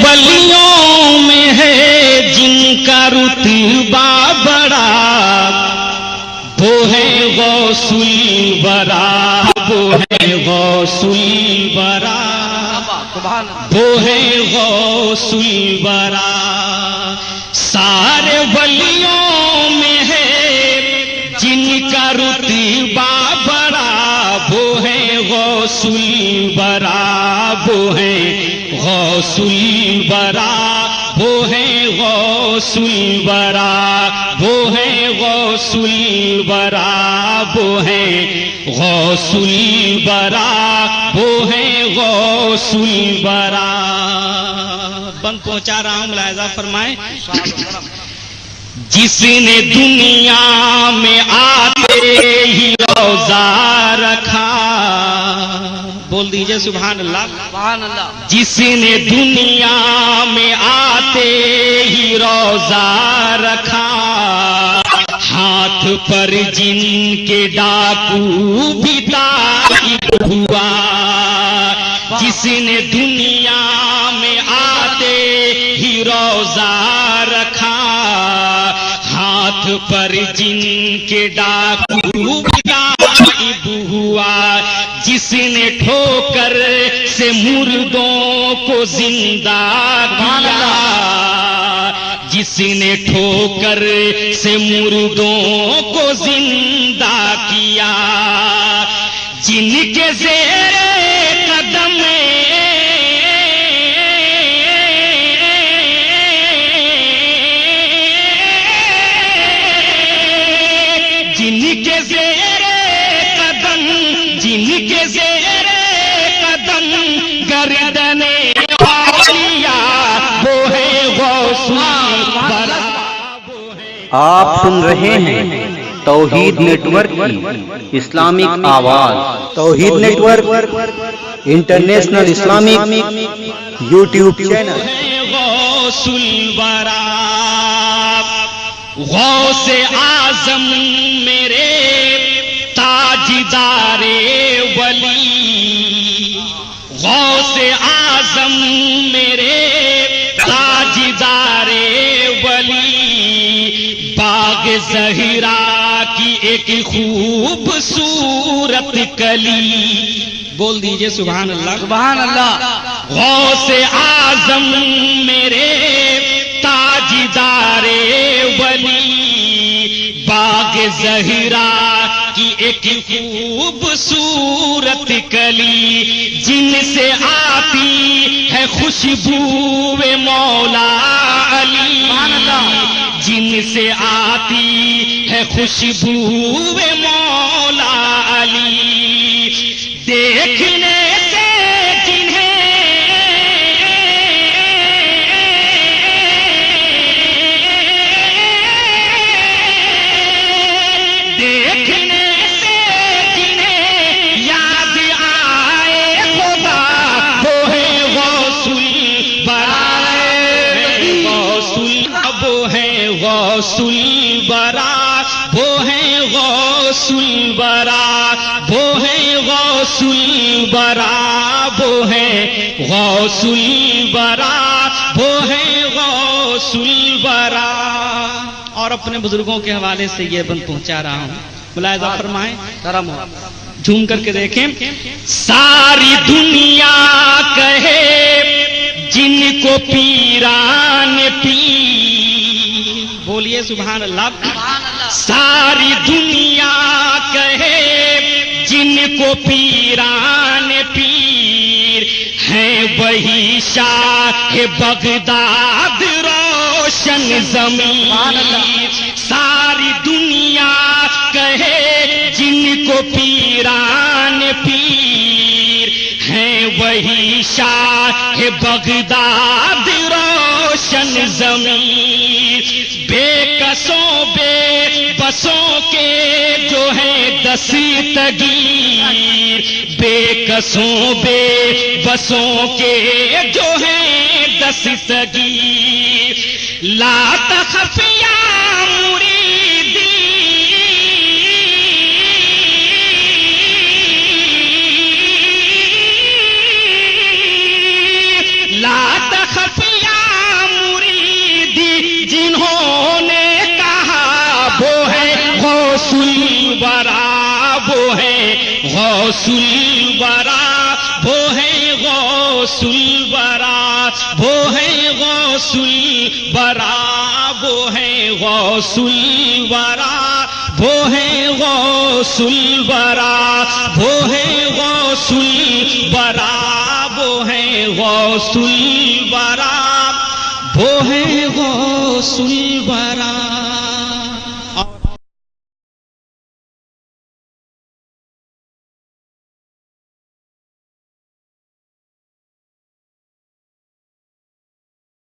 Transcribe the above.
ولیوں میں ہے جن کا رتبہ بڑا، وہ ہے غوث الورا، وہ ہے غوث الورا، وہ ہے غوث الورا۔ سارے ولیوں میں ہے جن کا رتبہ بڑا، وہ ہے غوث الورا، وہ ہے غوث الورا، وہ ہے غوث الورا، وہ ہے غوث الورا، وہ ہے غوث الورا، وہ ہے غوث الورا۔ بند پہنچا رہا ہوں، ملاحظہ فرمائیں۔ جس نے دنیا میں آتے ہی روزہ رکھا، بول دیجئے سبحان اللہ، سبحان اللہ۔ جس نے دنیا میں آتے ہی روزہ رکھا، ہاتھ پر جن کے ڈاکو بھی تائب ہوا۔ جس نے دنیا میں آتے ہی روزہ رکھا، ہاتھ پر جن کے ڈاکو بھی تائب ہوا۔ جس نے ٹھوکر سے مردوں کو زندہ کیا، جس نے ٹھوکر سے مردوں کو زندہ کیا، جن کے زیر قدم جن کے زیر قدم، جن کے زیر قدم گردن اولیاء، وہ ہے غوث الورا۔ آپ سن رہے ہیں توحید نیٹ ورک کی اسلامک آواز۔ Tawheed network international Islamic YouTube channel. Ghaus Alwara, غوث اعظم میرے تاجدار ولی، غوث اعظم میرے تاجدار ولی، باغ زہرا کی ایک خوبصورت کلی، بول دیجئے سبحان اللہ، سبحان اللہ۔ غوث اعظم میرے تاجدار ولی، باغ زہرا کی ایک خوبصورت کلی، جن سے آتی ہے خوشبو مولا علی، جن سے آتی ہے خوشبو مولا علی، دیکھنے سے جنہیں دیکھنے سے جنہیں یاد آئے خدا، وہ ہے غوث الورا، غوث وہ ہے غوث الورا، وہ ہے غوث الورا، وہ ہے غوث الورا، وہ ہے غوث الورا، وہ ہے غوث الورا۔ اور اپنے بزرگوں کے حوالے سے یہ بند پہنچا رہا ہوں، ملاحظہ فرمائیں، کرم ہو، جھوم کر کے دیکھیں۔ ساری دنیا کہے جن کو پیران پیر، بولیے سبحان اللہ۔ ساری دنیا کہے جن کو پیران پیر، ہیں وہی شاہ بغداد روشن زمین۔ ساری دنیا کہے جن کو پیران پیر، ہیں وہی شاہ بغداد روشن زمین۔ بے کسوں بے بسوں کے جو ہے دستگیر، بے کسوں بے بسوں کے جو ہے دستگیر، لا تخف یا مریدی، لا تخف غوث الورا، وہ ہے غوث الورا، وہ ہے غوث الورا، وہ ہے غوث الورا، وہ ہے غوث الورا، وہ ہے غوث الورا، وہ ہے غوث الورا، وہ ہے غوث الورا۔